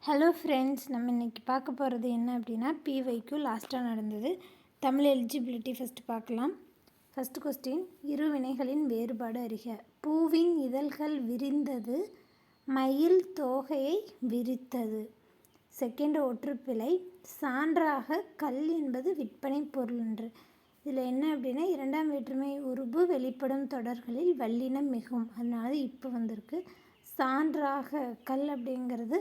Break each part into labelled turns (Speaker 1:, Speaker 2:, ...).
Speaker 1: Hello friends, நம்ம இன்றைக்கி பார்க்க போகிறது என்ன அப்படின்னா பிவைக்கு லாஸ்ட்டாக நடந்தது. தமிழ் எலிஜிபிலிட்டி ஃபஸ்ட்டு பார்க்கலாம். ஃபஸ்ட்டு கொஸ்டின், இரு வினைகளின் வேறுபாடு அறிக. பூவின் இதழ்கள் விரிந்தது, மயில் தோகையை விரித்தது. செகண்ட் ஒற்றுப்பிழை, சான்றாக கல் என்பது விற்பனை பொருள் என்று. இதில் என்ன அப்படின்னா இரண்டாம் வேற்றுமை உருபு வெளிப்படும் தொடர்களில் வல்லினம் மிகும், அதனால இப்போ வந்திருக்கு. சான்றாக கல் அப்படிங்கிறது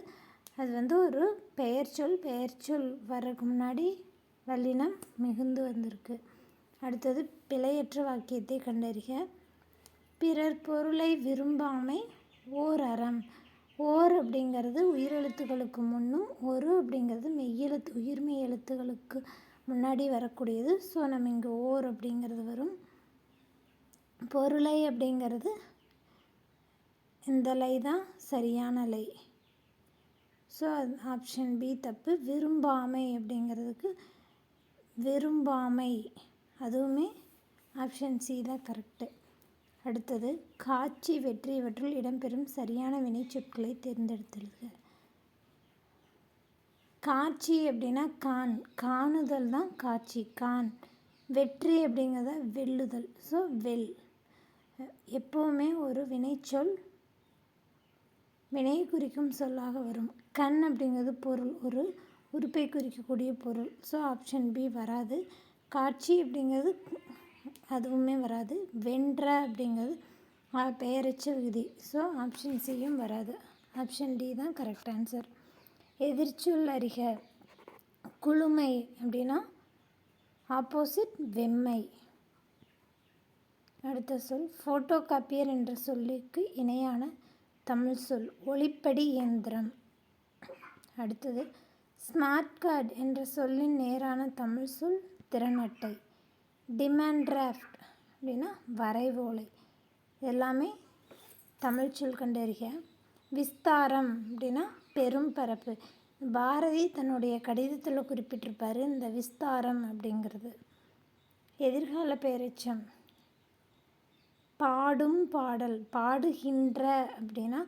Speaker 1: அது ஒரு பெயர்ச்சொல் வர்றதுக்கு முன்னாடி வல்லினம் மிகுந்து வந்திருக்கு. அடுத்தது பிழையற்ற வாக்கியத்தை கண்டறிக. பிறர் பொருளை விரும்பாமை ஓர் அறம். ஓர் அப்படிங்கிறது உயிரெழுத்துக்களுக்கு முன்னும், ஒரு அப்படிங்கிறது உயிர்மெய் எழுத்துக்களுக்கு முன்னாடி வரக்கூடியது. ஸோ நம்ம இங்கே ஓர் அப்படிங்கிறது வரும். பொருளை அப்படிங்கிறது இந்த லை தான் சரியான லை. ஸோ ஆப்ஷன் பி தப்பு. விரும்பாமை அப்படிங்கிறதுக்கு விரும்பாமை, அதுவுமே ஆப்ஷன் சி தான் கரெக்டு. அடுத்தது காட்சி வெற்றி இவற்றுள் இடம்பெறும் சரியான வினை சொற்களை தேர்ந்தெடுத்தெழுதுக. காட்சி அப்படின்னா காணுதல் தான் காட்சி, கான். வெற்றி அப்படிங்கிறத வெல்லுதல், ஸோ வெல். எப்போவுமே ஒரு வினைச்சொல் வினையை குறிக்கும் சொல்லாக வரும். கண் அப்படிங்கிறது பொருள், ஒரு உறுப்பை குறிக்கக்கூடிய பொருள். ஸோ ஆப்ஷன் பி வராது. காட்சி அப்படிங்கிறது அதுவுமே வராது. வென்ற அப்படிங்கிறது பெயரச்ச விகுதி. ஸோ ஆப்ஷன் சியும் வராது. ஆப்ஷன் டி தான் கரெக்ட் ஆன்சர். எதிர்ச்சொல் அறிக. குளுமை அப்படின்னா ஆப்போசிட் வெம்மை. அடுத்த சொல் ஃபோட்டோ காப்பியர் என்ற சொல்லுக்கு இணையான தமிழ் சொல் ஒளிப்படி இயந்திரம். அடுத்தது ஸ்மார்ட் கார்டு என்ற சொல்லின் நேரான தமிழ் சொல் திறன் அட்டை. டிமாண்ட் டிராஃப்ட் அப்படின்னா வரைவோலை. எல்லாமே தமிழ் சொல் கண்டறிக. விஸ்தாரம் அப்படின்னா பெரும் பரப்பு. பாரதி தன்னுடைய கடிதத்தில் குறிப்பிட்டிருப்பார் இந்த விஸ்தாரம் அப்படிங்கிறது. எதிர்கால பெயரெச்சம் பாடும் பாடல். பாடுகின்ற அப்படின்னா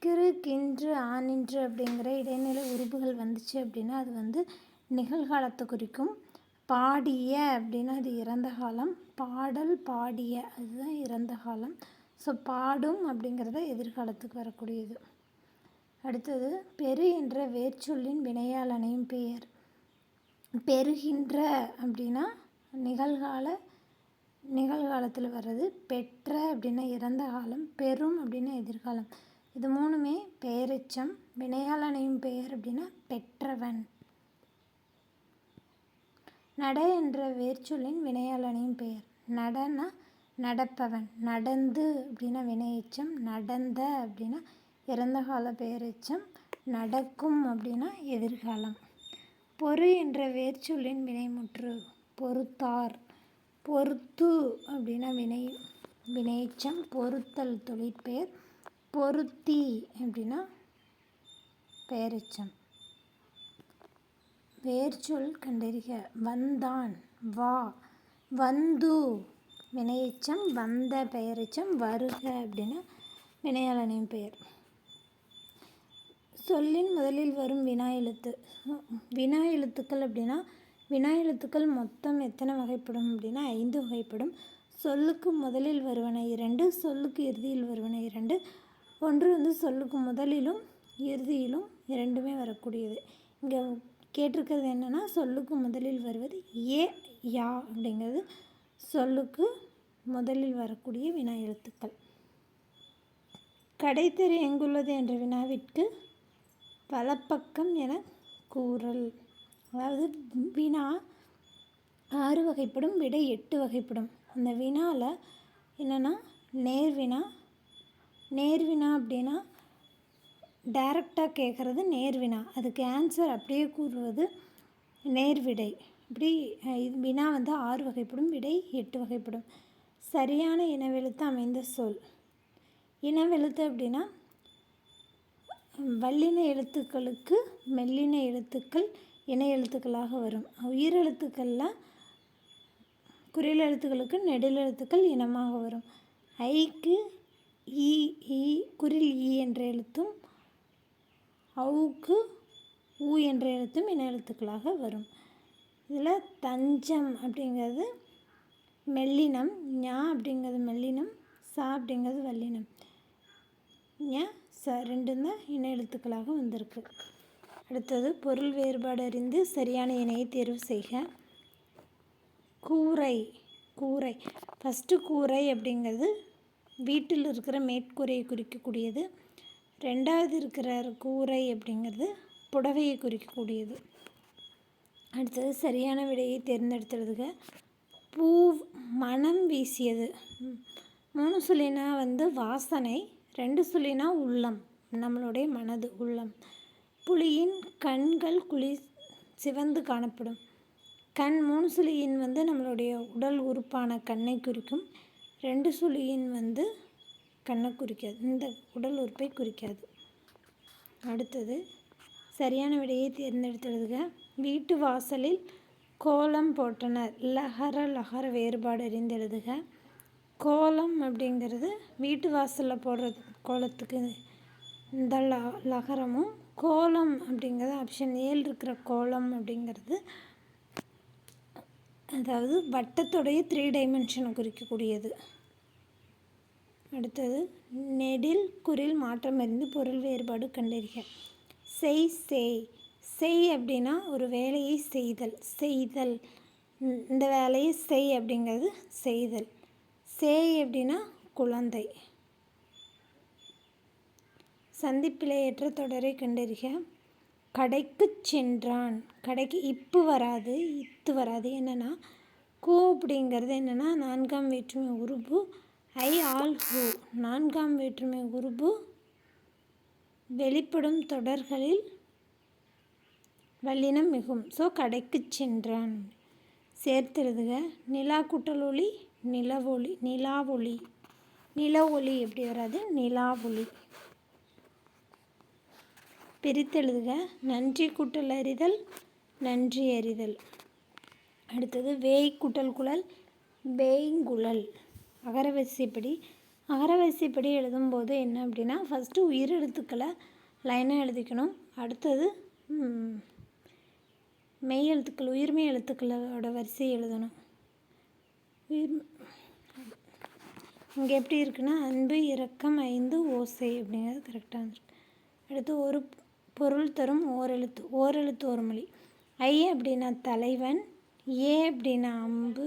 Speaker 1: கிறு கின்று ஆனின்று அப்படிங்கிற இடைநிலை உறுப்புகள் வந்துச்சு அப்படின்னா அது நிகழ்காலத்தை குறிக்கும். பாடிய அப்படின்னா அது இறந்த காலம். பாடல் பாடிய அதுதான் இறந்த காலம். ஸோ பாடும் அப்படிங்கிறத எதிர்காலத்துக்கு வரக்கூடியது. அடுத்தது பெரு என்ற வேர்ச்சொல்லின் வினையால் அணையும் பெயர். பெறுகின்ற அப்படின்னா நிகழ்காலத்தில் வர்றது. பெற்ற அப்படின்னா இறந்த காலம். பெறும் அப்படின்னா எதிர்காலம். இது மூணுமே பெயரெச்சம். வினையால் அணையும் பெயர் அப்படின்னா பெற்றவன். நட என்ற வேர்ச்சொல்லின் வினையால் அணையும் பெயர். நடனா நடப்பவன். நடந்து அப்படின்னா வினையெச்சம். நடந்த அப்படின்னா இறந்த கால பெயரெச்சம். நடக்கும் அப்படின்னா எதிர்காலம். பொறு என்ற வேர்ச்சொல்லின் வினைமுற்று. பொறுத்தார். பொறுத்து அப்படின்னா வினையெச்சம். பொறுத்தல் தொழிற்பெயர். பொருத்தி அப்படின்னா பெயரெச்சம். வேர்ச்சொல் கண்டறிக. வந்தான் வா. வந்து வினையெச்சம். வந்த பெயரெச்சம். வருக அப்படின்னா வினையால் அணையும் பெயர். சொல்லின் முதலில் வரும் வினா எழுத்து. வினா எழுத்துக்கள் அப்படின்னா வினா எழுத்துக்கள் மொத்தம் எத்தனை வகைப்படும் அப்படின்னா 5 வகைப்படும். சொல்லுக்கு முதலில் வருவன 2, சொல்லுக்கு இறுதியில் வருவன 2. ஒன்று சொல்லுக்கு முதலிலும் இறுதியிலும் இரண்டுமே வரக்கூடியது. இங்கே கேட்டிருக்கிறது என்னென்னா சொல்லுக்கு முதலில் வருவது ஏ யா அப்படிங்கிறது சொல்லுக்கு முதலில் வரக்கூடிய வினா எழுத்துக்கள். கடைத்தெரு எங்குள்ளது என்ற வினாவிற்கு வலப்பக்கம் என கூறல். அதாவது வினா 6 வகைப்படும், விடை 8 வகைப்படும். அந்த வினாவில் என்னென்னா நேர்வினா அப்படின்னா டைரெக்டாக கேட்குறது நேர்வினா. அதுக்கு ஆன்சர் அப்படியே கூறுவது நேர்விடை. இப்படி வினா 6 வகைப்படும், விடை 8 வகைப்படும். சரியான இனவெழுத்து அமைந்த சொல். இனவெழுத்து அப்படின்னா வல்லின எழுத்துக்களுக்கு மெல்லின எழுத்துக்கள் இணை எழுத்துக்களாக வரும். உயிரெழுத்துக்களில் குறில் எழுத்துக்களுக்கு நெடில் எழுத்துக்கள் இனமாக வரும். ஐக்கு குறில் ஈ என்ற எழுத்தும், அவுக்கு ஊ என்ற எழுத்தும் இன எழுத்துக்களாக வரும். இதில் தஞ்சம் அப்படிங்கிறது மெல்லினம், ஞா அப்படிங்கிறது மெல்லினம், சா அப்படிங்கிறது வல்லினம். ஞ ச ரெண்டும் தான் இன எழுத்துக்களாக வந்திருக்கு. அடுத்தது பொருள் வேறுபாடு அறிந்து சரியான இணையை தேர்வு செய்க. கூரை, கூரை. ஃபஸ்ட்டு கூரை அப்படிங்கிறது வீட்டில் இருக்கிற மேற்கூரையை குறிக்கக்கூடியது. ரெண்டாவது இருக்கிற கூரை அப்படிங்கிறது புடவையை குறிக்கக்கூடியது. அடுத்தது சரியான விடையை தேர்ந்தெடுத்துடுதுக. பூ மனம் வீசியது. 3 சொல்லினா வாசனை, 2 சொல்லினா உள்ளம், நம்மளுடைய மனது உள்ளம். புலியின் கண்கள் சிவந்து காணப்படும். கண் 3 சுழியின் நம்மளுடைய உடல் உறுப்பான கண்ணை குறிக்கும். 2 சுழியின் கண்ணை குறிக்காது, இந்த உடல் உறுப்பை குறிக்காது. அடுத்தது சரியான விடையை தேர்ந்தெடுத்துடுதுக. வீட்டு வாசலில் கோலம் போட்டனர். லகர லகர வேறுபாடு அறிந்து எழுதுக. கோலம் அப்படிங்கிறது வீட்டு வாசலில் போடுற கோலத்துக்கு இந்த லகரமும், கோலம் அப்படிங்கிறது ஆப்ஷன் ஏல் இருக்கிற கோலம் அப்படிங்கிறது அதாவது வட்டத்துடைய 3 டைமென்ஷனை குறிக்கக்கூடியது. அடுத்தது நெடில் குறில் மாற்றம் அறிந்து பொருள் வேறுபாடு கண்டறிக. செய் செய். செய் அப்படின்னா ஒரு வேலையை செய்தல், செய்தல். இந்த வேலையை செய் அப்படிங்கிறது செய்தல். சேய் அப்படின்னா குழந்தை. சந்திப்பிழையற்ற தொடரை கண்டறிக. கடைக்கு சென்றான். கடைக்கு இப்பு வராது, இத்து வராது. என்னென்னா கூ அப்படிங்கிறது என்னென்னா 4ஆம் வேற்றுமை உருபு. ஐ ஆல் ஹூ 4ஆம் வேற்றுமை உருபு வெளிப்படும் தொடர்களில் வல்லினம் மிகும். ஸோ கடைக்கு சென்றான். சேர்த்தெழுதுக. நிலா கூட்டல் ஒளி நிலவொளி, நிலாவொளி. நில ஒளி எப்படி வராது, நிலாவொளி. பிரித்தெழுதுக. நன்றி கூட்டல் அறிதல் நன்றி அறிதல். அடுத்தது வேய் கூட்டல் குழல் வேய்ங்குழல். அகரவரிசைப்படி. அகரவரிசைப்படி எழுதும்போது என்ன அப்படின்னா ஃபஸ்ட்டு உயிர் எழுத்துக்களை லைனாக எழுதிக்கணும். அடுத்தது மெய் எழுத்துக்கள், உயிர்மெய் எழுத்துக்களோட வரிசை எழுதணும். இங்கே எப்படி இருக்குன்னா அன்பு இரக்கம் 5 ஓசை அப்படிங்கிறது கரெக்டாக வந்துருக்கு. அடுத்து ஒரு பொருள் தரும் ஓரெழுத்து, ஓரெழுத்து ஒரு மொழி. ஐ அப்படின்னா தலைவன், ஏ அப்படின்னா அம்பு,